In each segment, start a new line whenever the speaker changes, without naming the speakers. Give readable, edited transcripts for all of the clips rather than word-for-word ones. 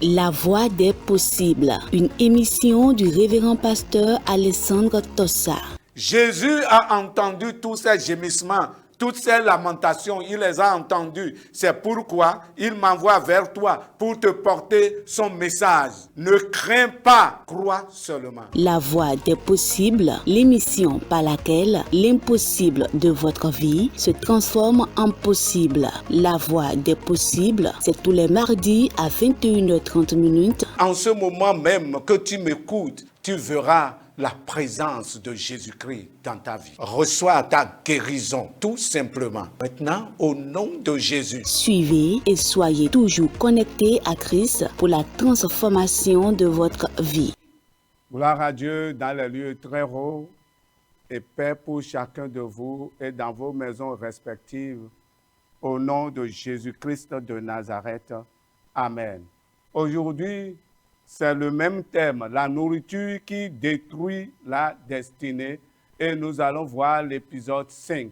La Voix des possibles, une émission du révérend pasteur Alessandro Tossa.
Jésus a entendu tous ces gémissements, toutes ces lamentations, il les a entendus. C'est pourquoi il m'envoie vers toi pour te porter son message. Ne crains pas, crois seulement.
La Voix des possibles, l'émission par laquelle l'impossible de votre vie se transforme en possible. La Voix des possibles, c'est tous les mardis à 21h30.
En ce moment même que tu m'écoutes, tu verras la présence de Jésus-Christ dans ta vie. Reçois ta guérison, tout simplement. Maintenant, au nom de Jésus.
Suivez et soyez toujours connectés à Christ pour la transformation de votre vie.
Gloire à Dieu dans les lieux très hauts et paix pour chacun de vous et dans vos maisons respectives. Au nom de Jésus-Christ de Nazareth. Amen. Aujourd'hui, c'est le même thème, la nourriture qui détruit la destinée. Et nous allons voir l'épisode 5.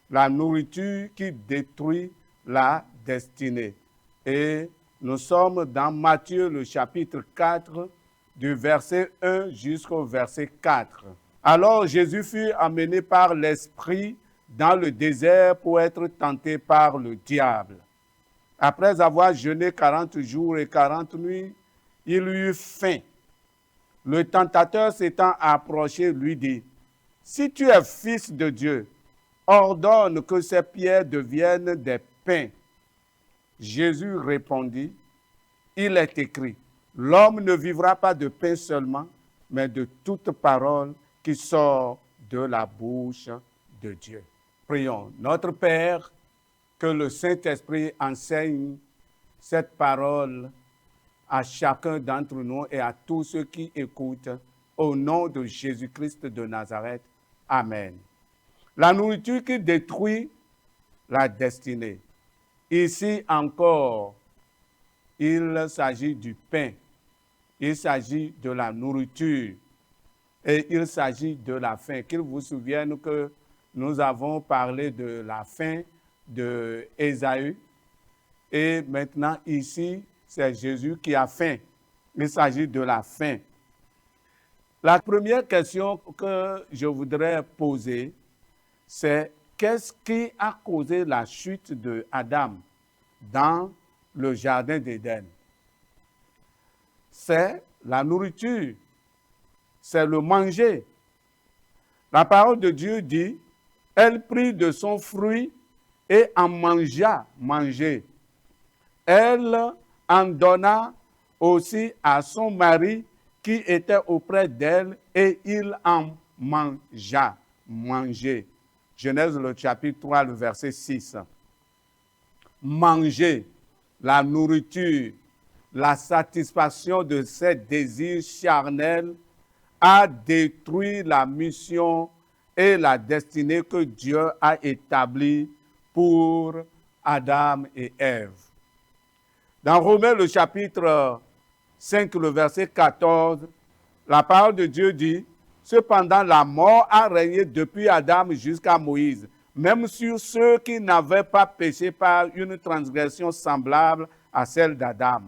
La nourriture qui détruit la destinée. Et nous sommes dans Matthieu, le chapitre 4, du verset 1 jusqu'au verset 4. Alors Jésus fut amené par l'Esprit dans le désert pour être tenté par le diable. Après avoir jeûné 40 jours et 40 nuits, il eut faim. Le tentateur s'étant approché lui dit, « Si tu es fils de Dieu, ordonne que ces pierres deviennent des pains. » Jésus répondit, « Il est écrit, l'homme ne vivra pas de pain seulement, mais de toute parole qui sort de la bouche de Dieu. » Prions. Notre Père, que le Saint-Esprit enseigne cette parole à chacun d'entre nous et à tous ceux qui écoutent, au nom de Jésus-Christ de Nazareth. Amen. La nourriture qui détruit la destinée. Ici encore, il s'agit du pain, il s'agit de la nourriture et il s'agit de la faim. Qu'il vous souvienne que nous avons parlé de la faim de Ésaü et maintenant ici, c'est Jésus qui a faim. Il s'agit de la faim. La première question que je voudrais poser, c'est qu'est-ce qui a causé la chute de Adam dans le jardin d'Éden? C'est la nourriture, c'est le manger. La parole de Dieu dit, elle prit de son fruit et en mangea, manger. Elle en donna aussi à son mari qui était auprès d'elle et il en mangea, manger. Genèse le chapitre 3, le verset 6. Manger, la nourriture, la satisfaction de ses désirs charnels a détruit la mission et la destinée que Dieu a établie pour Adam et Ève. Dans Romains, le chapitre 5, le verset 14, la parole de Dieu dit, « Cependant, la mort a régné depuis Adam jusqu'à Moïse, même sur ceux qui n'avaient pas péché par une transgression semblable à celle d'Adam. »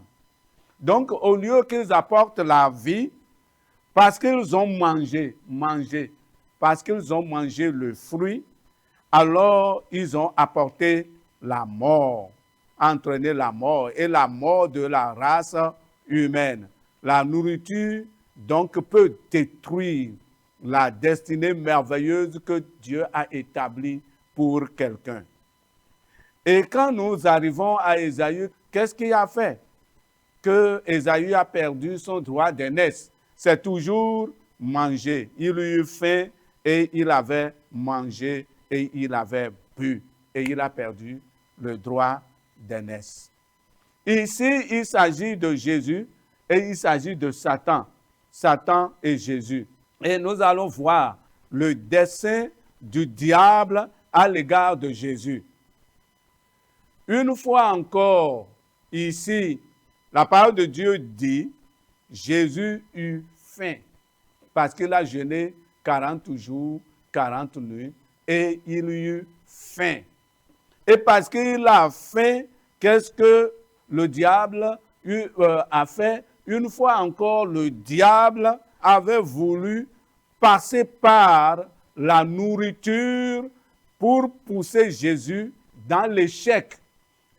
Donc, au lieu qu'ils apportent la vie, parce qu'ils ont mangé, parce qu'ils ont mangé le fruit, alors ils ont apporté la mort, entraîné la mort et la mort de la race humaine. La nourriture, donc, peut détruire la destinée merveilleuse que Dieu a établie pour quelqu'un. Et quand nous arrivons à Ésaü, qu'est-ce qu'il a fait? Que Ésaü a perdu son droit d'aînesse. C'est toujours manger. Il eut faim et il avait mangé et il avait bu. Et il a perdu le droit d'aînesse. Ici, il s'agit de Jésus et il s'agit de Satan. Satan et Jésus. Et nous allons voir le dessein du diable à l'égard de Jésus. Une fois encore, ici, la parole de Dieu dit, Jésus eut faim, parce qu'il a jeûné 40 jours, 40 nuits, et il eut faim. Et parce qu'il a faim, qu'est-ce que le diable a fait, une fois encore, le diable avait voulu passer par la nourriture pour pousser Jésus dans l'échec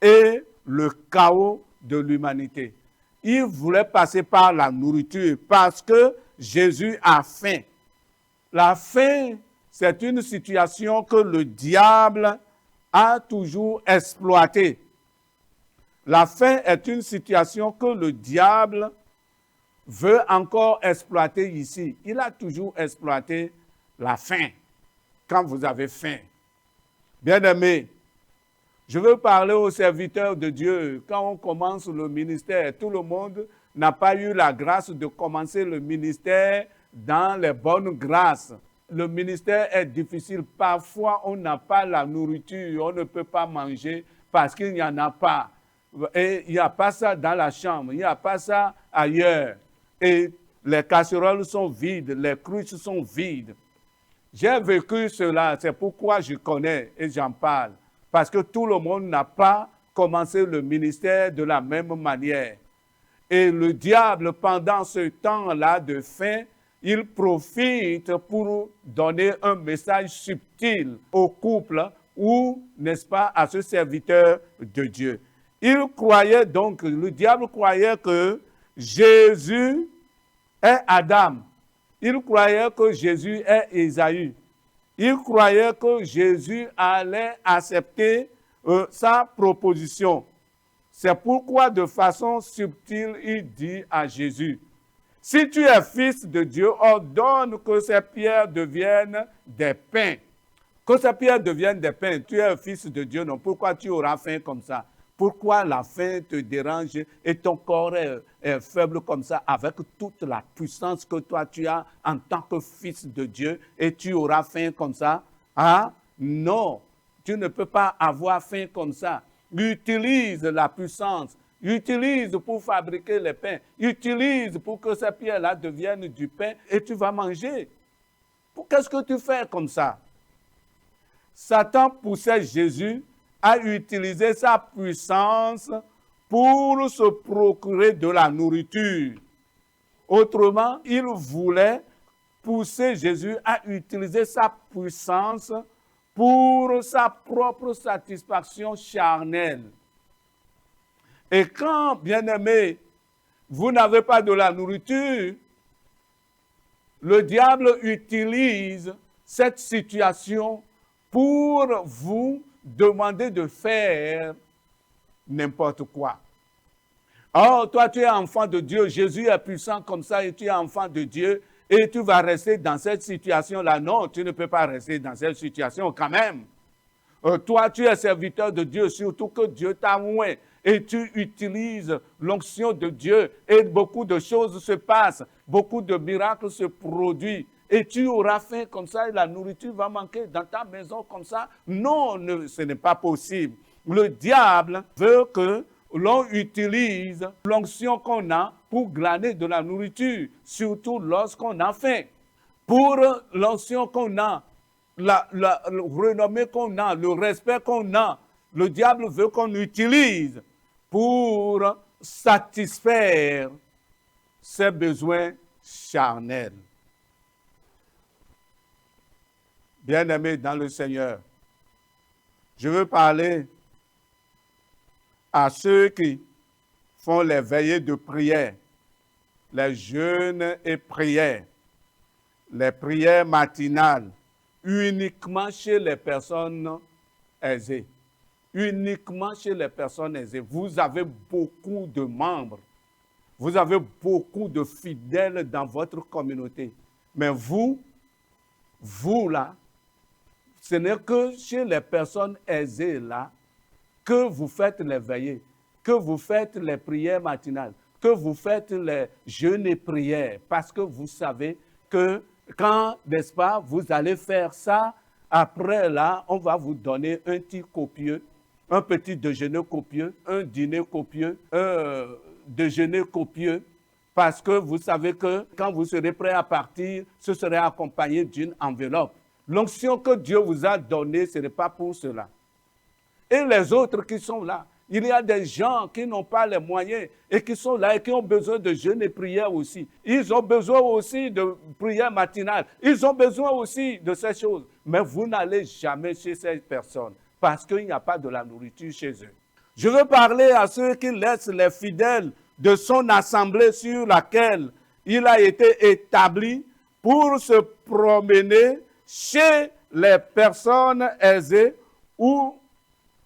et le chaos de l'humanité. Il voulait passer par la nourriture parce que Jésus a faim. La faim, c'est une situation que le diable a toujours exploitée. La faim est une situation que le diable veut encore exploiter ici. Il a toujours exploité la faim, quand vous avez faim. Bien-aimés, je veux parler aux serviteurs de Dieu. Quand on commence le ministère, tout le monde n'a pas eu la grâce de commencer le ministère dans les bonnes grâces. Le ministère est difficile. Parfois, on n'a pas la nourriture, on ne peut pas manger parce qu'il n'y en a pas. Et il n'y a pas ça dans la chambre, il n'y a pas ça ailleurs. Et les casseroles sont vides, les cruches sont vides. J'ai vécu cela, c'est pourquoi je connais et j'en parle. Parce que tout le monde n'a pas commencé le ministère de la même manière. Et le diable, pendant ce temps-là de faim, il profite pour donner un message subtil au couple ou, n'est-ce pas, à ce serviteur de Dieu. Il croyait donc, le diable croyait que Jésus est Adam. Il croyait que Jésus est Ésaü. Il croyait que Jésus allait accepter sa proposition. C'est pourquoi, de façon subtile, il dit à Jésus, « Si tu es fils de Dieu, ordonne que ces pierres deviennent des pains. » Que ces pierres deviennent des pains. Tu es fils de Dieu, non? Pourquoi tu auras faim comme ça? Pourquoi la faim te dérange et ton corps est faible comme ça avec toute la puissance que toi tu as en tant que fils de Dieu et tu auras faim comme ça? Ah non, tu ne peux pas avoir faim comme ça. Utilise la puissance, utilise pour fabriquer les pains, utilise pour que ces pierres-là deviennent du pain et tu vas manger. Qu'est-ce que tu fais comme ça? Satan poussait Jésus à utiliser sa puissance pour se procurer de la nourriture. Autrement, il voulait pousser Jésus à utiliser sa puissance pour sa propre satisfaction charnelle. Et quand, bien-aimés, vous n'avez pas de la nourriture, le diable utilise cette situation pour vous demander de faire n'importe quoi. Or, toi, tu es enfant de Dieu, Jésus est puissant comme ça et tu es enfant de Dieu et tu vas rester dans cette situation-là. Non, tu ne peux pas rester dans cette situation quand même. Toi, tu es serviteur de Dieu, surtout que Dieu t'a oint et tu utilises l'onction de Dieu et beaucoup de choses se passent, beaucoup de miracles se produisent. Et tu auras faim comme ça et la nourriture va manquer dans ta maison comme ça. Non, ce n'est pas possible. Le diable veut que l'on utilise l'onction qu'on a pour glaner de la nourriture, surtout lorsqu'on a faim. Pour l'onction qu'on a, la renommée qu'on a, le respect qu'on a, le diable veut qu'on utilise pour satisfaire ses besoins charnels. Bien-aimés dans le Seigneur, je veux parler à ceux qui font les veillées de prière, les jeûnes et prières, les prières matinales, uniquement chez les personnes aisées. Uniquement chez les personnes aisées. Vous avez beaucoup de membres, vous avez beaucoup de fidèles dans votre communauté. Mais vous là, ce n'est que chez les personnes aisées là que vous faites les veillées, que vous faites les prières matinales, que vous faites les jeûnes et prières, parce que vous savez que quand, n'est-ce pas, vous allez faire ça, après là, on va vous donner un petit copieux, un petit déjeuner copieux, un dîner copieux, un déjeuner copieux, parce que vous savez que quand vous serez prêt à partir, ce serait accompagné d'une enveloppe. L'onction que Dieu vous a donnée, ce n'est pas pour cela. Et les autres qui sont là, Il y a des gens qui n'ont pas les moyens et qui sont là et qui ont besoin de jeûne et prière aussi. Ils ont besoin aussi de prière matinale. Ils ont besoin aussi de ces choses. Mais vous n'allez jamais chez ces personnes parce qu'il n'y a pas de la nourriture chez eux. Je veux parler à ceux qui laissent les fidèles de son assemblée sur laquelle il a été établi pour se promener chez les personnes aisées ou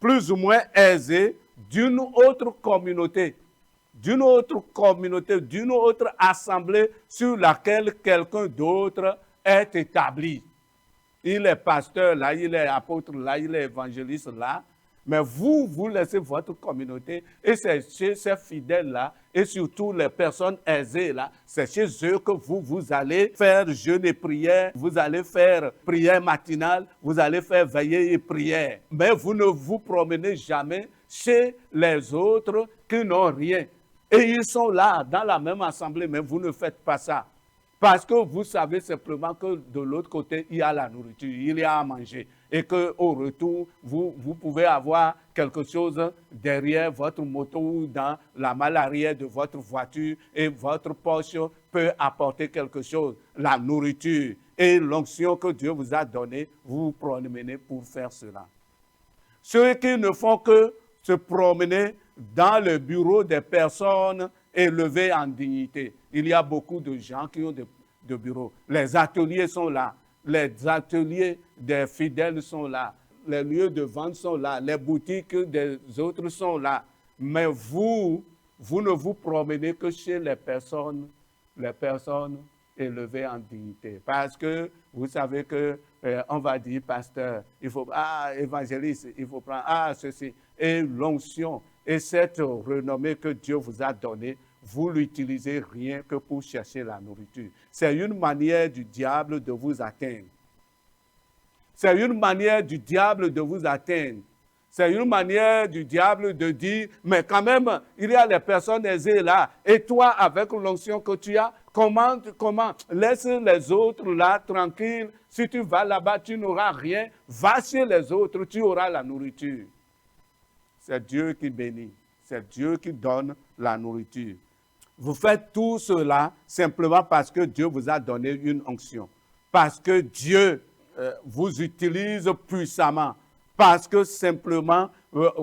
plus ou moins aisées d'une autre communauté, d'une autre assemblée sur laquelle quelqu'un d'autre est établi. Il est pasteur là, il est apôtre là, il est évangéliste là, mais vous laissez votre communauté et c'est chez ces fidèles-là et surtout les personnes aisées là, c'est chez eux que vous allez faire jeûne et prière, vous allez faire prière matinale, vous allez faire veillée et prière. Mais vous ne vous promenez jamais chez les autres qui n'ont rien. Et ils sont là dans la même assemblée, mais vous ne faites pas ça. Parce que vous savez simplement que de l'autre côté, il y a la nourriture, il y a à manger. Et qu'au retour, vous pouvez avoir quelque chose derrière votre moto ou dans la malle arrière de votre voiture et votre poche peut apporter quelque chose, la nourriture et l'onction que Dieu vous a donnée, vous vous promenez pour faire cela. Ceux qui ne font que se promener dans le bureau des personnes élevées en dignité. Il y a beaucoup de gens qui ont de bureaux. Les ateliers sont là. Les ateliers des fidèles sont là. Les lieux de vente sont là. Les boutiques des autres sont là. Mais vous ne vous promenez que chez les personnes élevées en dignité. Parce que vous savez que on va dire pasteur, il faut évangéliste, il faut prendre ceci. Et l'onction et cette renommée que Dieu vous a donnée, vous l'utilisez rien que pour chercher la nourriture. C'est une manière du diable de vous atteindre. C'est une manière du diable de vous atteindre. C'est une manière du diable de dire, mais quand même, il y a les personnes aisées là. Et toi, avec l'onction que tu as, comment, laisse les autres là tranquilles. Si tu vas là-bas, tu n'auras rien. Va chez les autres, tu auras la nourriture. C'est Dieu qui bénit. C'est Dieu qui donne la nourriture. Vous faites tout cela simplement parce que Dieu vous a donné une onction. Parce que Dieu vous utilise puissamment. Parce que simplement,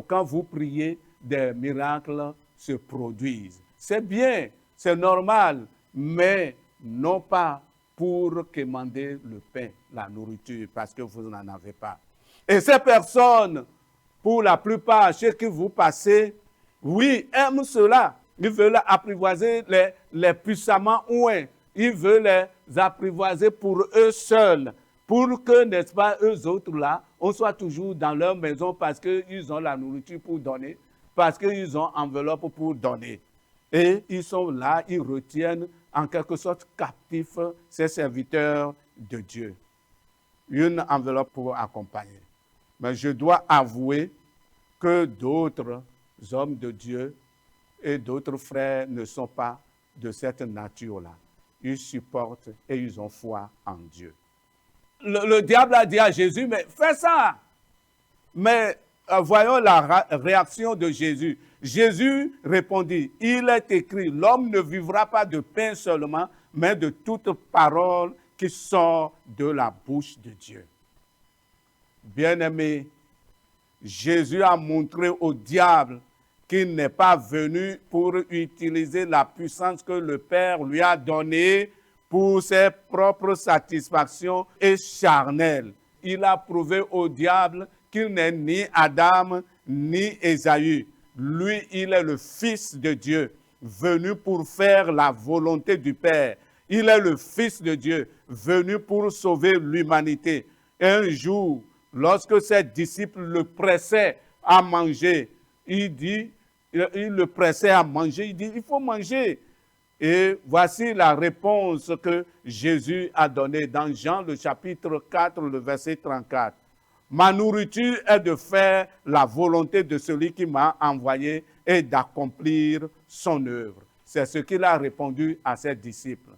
quand vous priez, des miracles se produisent. C'est bien, c'est normal, mais non pas pour commander le pain, la nourriture, parce que vous n'en avez pas. Et ces personnes, pour la plupart, chez qui vous passez, oui, aiment cela. Ils veulent apprivoiser les puissamment ouins. Ils veulent les apprivoiser pour eux seuls. Pour que, n'est-ce pas, eux autres là, on soit toujours dans leur maison parce qu'ils ont la nourriture pour donner, parce qu'ils ont enveloppe pour donner. Et ils sont là, ils retiennent en quelque sorte captifs ces serviteurs de Dieu. Une enveloppe pour accompagner. Mais je dois avouer que d'autres hommes de Dieu et d'autres frères ne sont pas de cette nature-là. Ils supportent et ils ont foi en Dieu. Le diable a dit à Jésus, mais fais ça. Mais voyons la réaction de Jésus. Jésus répondit, il est écrit, l'homme ne vivra pas de pain seulement, mais de toute parole qui sort de la bouche de Dieu. Bien-aimé, Jésus a montré au diable qu'il n'est pas venu pour utiliser la puissance que le Père lui a donnée pour ses propres satisfactions et charnelles. Il a prouvé au diable qu'il n'est ni Adam ni Ésaü. Lui, il est le Fils de Dieu, venu pour faire la volonté du Père. Il est le Fils de Dieu, venu pour sauver l'humanité. Un jour, lorsque ses disciples le pressaient à manger, il le pressait à manger, il dit, il faut manger. Et voici la réponse que Jésus a donnée dans Jean, le chapitre 4, le verset 34. Ma nourriture est de faire la volonté de celui qui m'a envoyé et d'accomplir son œuvre. C'est ce qu'il a répondu à ses disciples.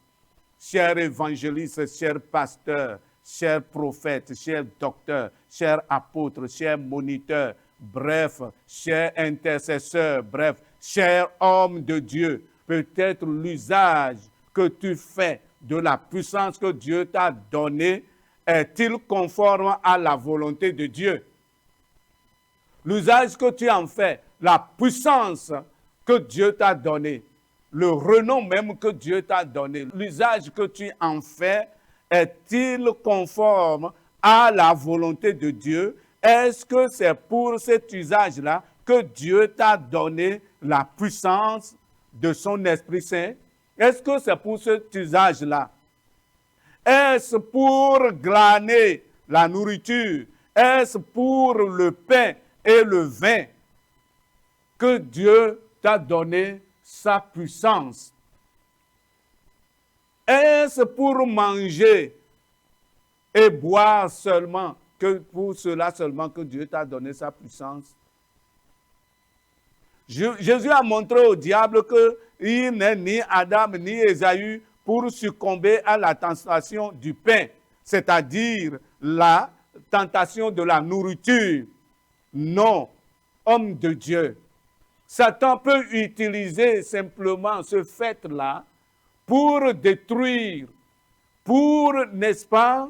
Chers évangélistes, chers pasteurs, chers prophètes, chers docteurs, chers apôtres, chers moniteurs, bref, cher intercesseur, bref, cher homme de Dieu, peut-être l'usage que tu fais de la puissance que Dieu t'a donnée est-il conforme à la volonté de Dieu? L'usage que tu en fais, la puissance que Dieu t'a donnée, le renom même que Dieu t'a donné, l'usage que tu en fais, est-il conforme à la volonté de Dieu? Est-ce que c'est pour cet usage-là que Dieu t'a donné la puissance de son Esprit Saint? Est-ce que c'est pour cet usage-là? Est-ce pour glaner la nourriture? Est-ce pour le pain et le vin que Dieu t'a donné sa puissance? Est-ce pour manger et boire seulement, que pour cela seulement que Dieu t'a donné sa puissance? Jésus a montré au diable qu'il n'est ni Adam ni Ésaü pour succomber à la tentation du pain, c'est-à-dire la tentation de la nourriture. Non, homme de Dieu. Satan peut utiliser simplement ce fait-là pour détruire, pour, n'est-ce pas,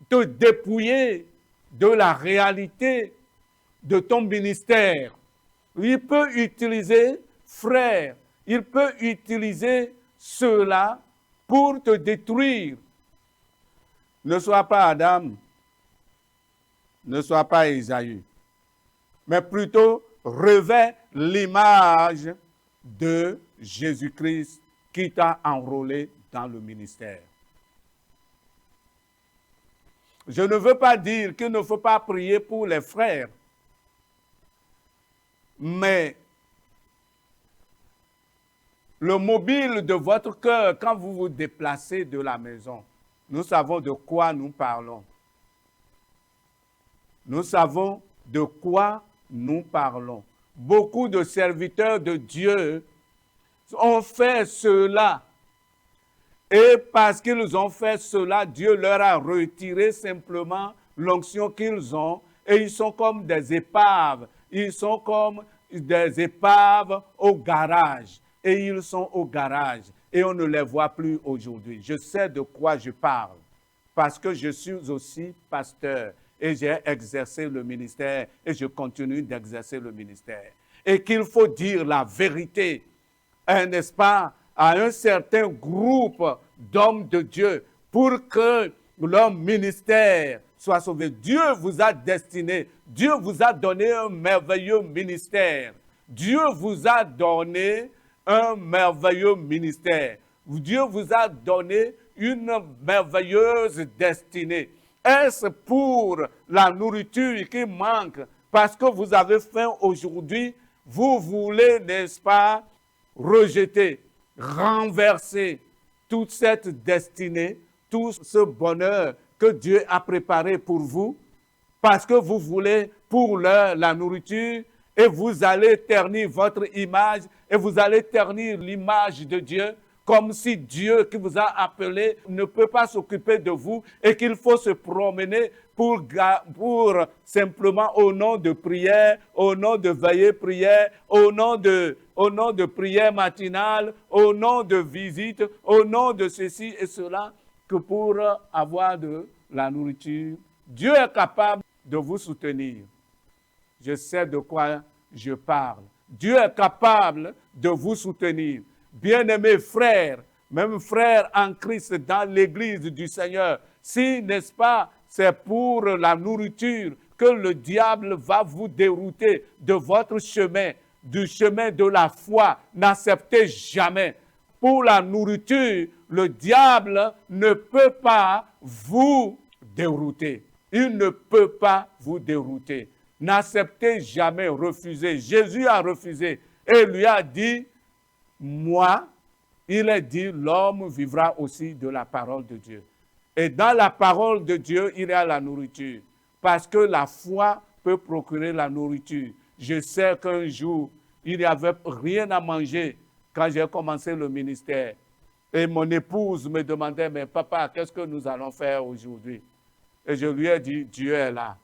te dépouiller de la réalité de ton ministère. Il peut utiliser, frère, il peut utiliser cela pour te détruire. Ne sois pas Adam, ne sois pas Ésaü, mais plutôt revêt l'image de Jésus-Christ qui t'a enrôlé dans le ministère. Je ne veux pas dire qu'il ne faut pas prier pour les frères, mais le mobile de votre cœur, quand vous vous déplacez de la maison, nous savons de quoi nous parlons. Nous savons de quoi nous parlons. Beaucoup de serviteurs de Dieu ont fait cela. Et parce qu'ils ont fait cela, Dieu leur a retiré simplement l'onction qu'ils ont. Et ils sont comme des épaves. Ils sont comme des épaves au garage. Et ils sont au garage. Et on ne les voit plus aujourd'hui. Je sais de quoi je parle. Parce que je suis aussi pasteur. Et j'ai exercé le ministère. Et je continue d'exercer le ministère. Et qu'il faut dire la vérité, n'est-ce pas, à un certain groupe d'hommes de Dieu pour que leur ministère soit sauvé. Dieu vous a destiné, Dieu vous a donné un merveilleux ministère. Dieu vous a donné un merveilleux ministère. Dieu vous a donné une merveilleuse destinée. Est-ce pour la nourriture qui manque parce que vous avez faim aujourd'hui? Vous voulez, n'est-ce pas, rejeter, renverser toute cette destinée, tout ce bonheur que Dieu a préparé pour vous, parce que vous voulez pour la nourriture, et vous allez ternir votre image, et vous allez ternir l'image de Dieu, comme si Dieu qui vous a appelé ne peut pas s'occuper de vous, et qu'il faut se promener pour simplement au nom de prière, au nom de veillée prière, au nom de prière matinale, au nom de visite, au nom de ceci et cela, que pour avoir de la nourriture. Dieu est capable de vous soutenir. Je sais de quoi je parle. Dieu est capable de vous soutenir. Bien-aimés frères, même frères en Christ dans l'église du Seigneur, si, n'est-ce pas, c'est pour la nourriture que le diable va vous dérouter de votre chemin, du chemin de la foi. N'acceptez jamais. Pour la nourriture, le diable ne peut pas vous dérouter. Il ne peut pas vous dérouter. N'acceptez jamais, refusez. Jésus a refusé et lui a dit, moi, il est dit, l'homme vivra aussi de la parole de Dieu. Et dans la parole de Dieu, il y a la nourriture. Parce que la foi peut procurer la nourriture. Je sais qu'un jour, il n'y avait rien à manger quand j'ai commencé le ministère. Et mon épouse me demandait, mais papa, qu'est-ce que nous allons faire aujourd'hui? Et je lui ai dit, Dieu est là.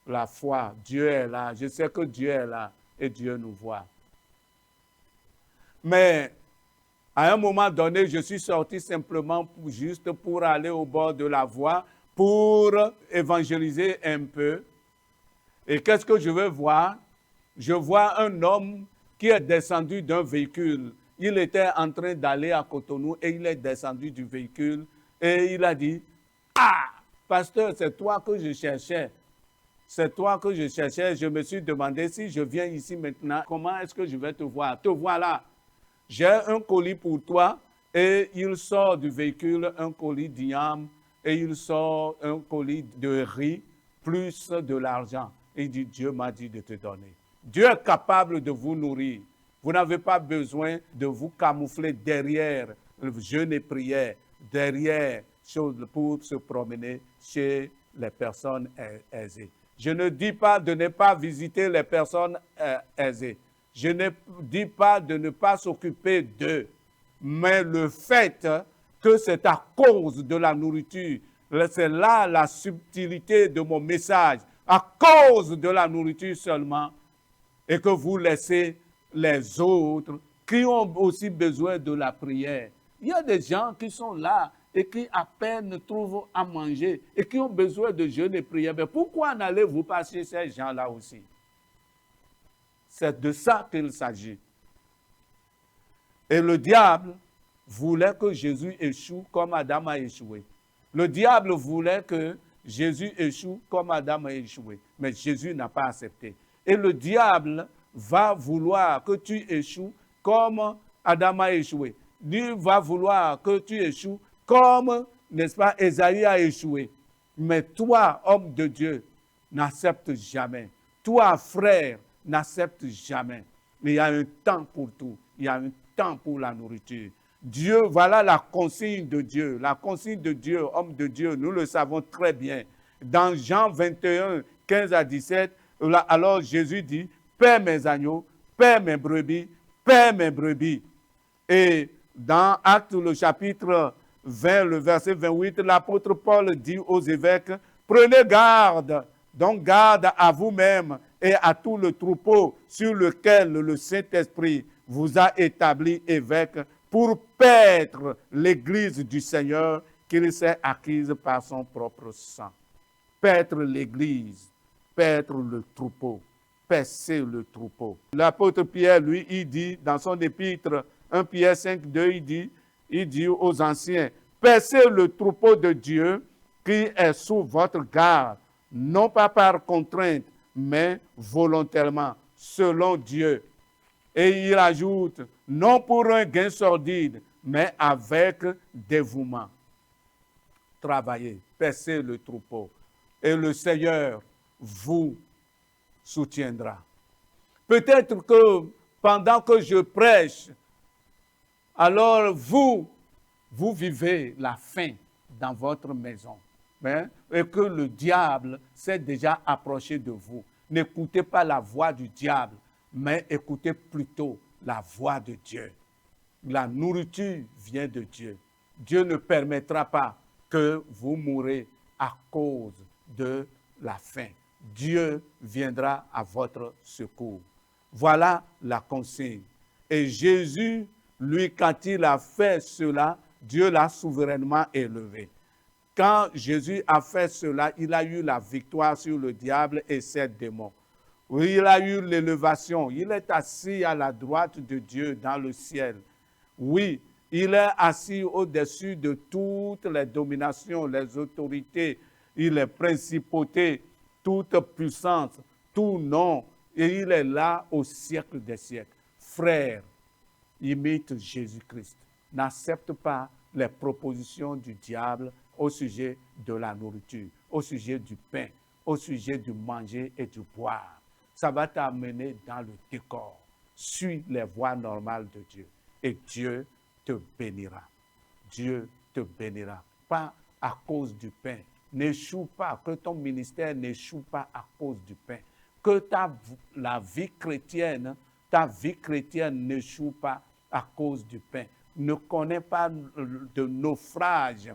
La foi, Dieu est là. Je sais que Dieu est là et Dieu nous voit. Mais à un moment donné, je suis sorti simplement juste pour aller au bord de la voie, pour évangéliser un peu. Et qu'est-ce que je veux voir? Je vois un homme qui est descendu d'un véhicule. Il était en train d'aller à Cotonou et il est descendu du véhicule et il a dit, « Ah, pasteur, c'est toi que je cherchais. C'est toi que je cherchais. Je me suis demandé si je viens ici maintenant, comment est-ce que je vais te voir? Te voilà. J'ai un colis pour toi. » Et il sort du véhicule un colis d'iam et il sort un colis de riz plus de l'argent. Il dit, Dieu m'a dit de te donner. Dieu est capable de vous nourrir. Vous n'avez pas besoin de vous camoufler derrière le jeûne et prière, derrière choses pour se promener chez les personnes aisées. Je ne dis pas de ne pas visiter les personnes aisées. Je ne dis pas de ne pas s'occuper d'eux. Mais le fait que c'est à cause de la nourriture, c'est là la subtilité de mon message, à cause de la nourriture seulement, et que vous laissez les autres qui ont aussi besoin de la prière. Il y a des gens qui sont là et qui à peine trouvent à manger et qui ont besoin de jeûne et prière. Mais pourquoi n'allez-vous pas chez ces gens-là aussi? C'est de ça qu'il s'agit. Et le diable voulait que Jésus échoue comme Adam a échoué. Le diable voulait que Jésus échoue comme Adam a échoué. Mais Jésus n'a pas accepté. Et le diable va vouloir que tu échoues comme Adam a échoué. Lui va vouloir que tu échoues comme, n'est-ce pas, Ésaïe a échoué. Mais toi, homme de Dieu, n'accepte jamais. Toi, frère, n'accepte jamais. Mais il y a un temps pour tout. Il y a un temps pour la nourriture. Dieu, voilà la consigne de Dieu. La consigne de Dieu, homme de Dieu, nous le savons très bien. Dans Jean 21, 15 à 17, alors Jésus dit, « Paix mes agneaux, paix mes brebis, paix mes brebis. » Et dans Actes, le chapitre 20, le verset 28, l'apôtre Paul dit aux évêques, « Prenez garde, donc garde à vous-même et à tout le troupeau sur lequel le Saint-Esprit vous a établi évêque pour paître l'Église du Seigneur qu'il s'est acquise par son propre sang. » Paître l'Église, paître le troupeau, paisser le troupeau. L'apôtre Pierre, lui, il dit dans son épître 1 Pierre 5, 2, il dit aux anciens, paissez le troupeau de Dieu qui est sous votre garde, non pas par contrainte, mais volontairement, selon Dieu. Et il ajoute, non pour un gain sordide, mais avec dévouement. Travaillez, paissez le troupeau. Et le Seigneur vous soutiendra. Peut-être que pendant que je prêche, alors vous vivez la faim dans votre maison. Et que le diable s'est déjà approché de vous. N'écoutez pas la voix du diable, mais écoutez plutôt la voix de Dieu. La nourriture vient de Dieu. Dieu ne permettra pas que vous mourrez à cause de la faim. Dieu viendra à votre secours. Voilà la consigne. Et Jésus, lui, quand il a fait cela, Dieu l'a souverainement élevé. Quand Jésus a fait cela, il a eu la victoire sur le diable et ses démons. Oui, il a eu l'élévation. Il est assis à la droite de Dieu dans le ciel. Oui, il est assis au-dessus de toutes les dominations, les autorités, les principautés, toute puissance, tout nom. Et il est là au siècle des siècles. Frère, imite Jésus-Christ. N'accepte pas les propositions du diable au sujet de la nourriture, au sujet du pain, au sujet du manger et du boire. Ça va t'amener dans le décor. Suis les voies normales de Dieu et Dieu te bénira. Dieu te bénira. Pas à cause du pain. N'échoue pas, que ton ministère n'échoue pas à cause du pain. Que la vie chrétienne n'échoue pas à cause du pain. Ne connais pas de naufrage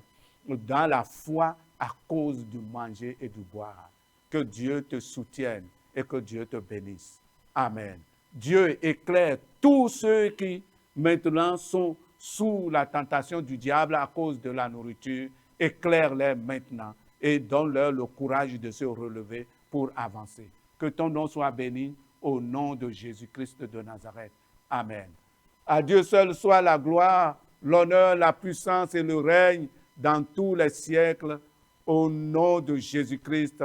dans la foi à cause du manger et du boire. Que Dieu te soutienne et que Dieu te bénisse. Amen. Dieu éclaire tous ceux qui maintenant sont sous la tentation du diable à cause de la nourriture. Éclaire-les maintenant et donne-leur le courage de se relever pour avancer. Que ton nom soit béni au nom de Jésus-Christ de Nazareth. Amen. À Dieu seul soit la gloire, l'honneur, la puissance et le règne dans tous les siècles. Au nom de Jésus-Christ.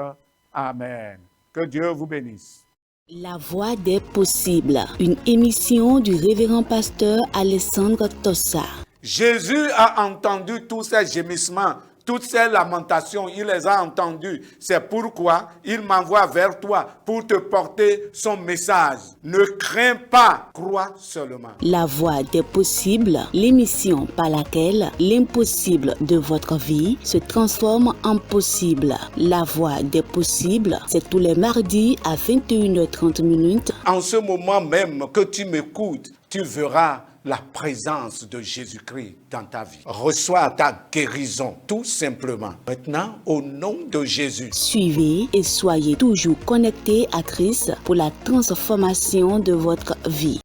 Amen. Que Dieu vous bénisse.
La voix des possibles, une émission du révérend pasteur Alessandro Tossa.
Jésus a entendu tous ces gémissements, toutes ces lamentations, il les a entendus. C'est pourquoi il m'envoie vers toi pour te porter son message. Ne crains pas, crois seulement.
La voix des possibles, l'émission par laquelle l'impossible de votre vie se transforme en possible. La voix des possibles, c'est tous les mardis à 21h30.
En ce moment même que tu m'écoutes, tu verras la présence de Jésus-Christ dans ta vie. Reçois ta guérison, tout simplement. Maintenant, au nom de Jésus.
Suivez et soyez toujours connectés à Christ pour la transformation de votre vie.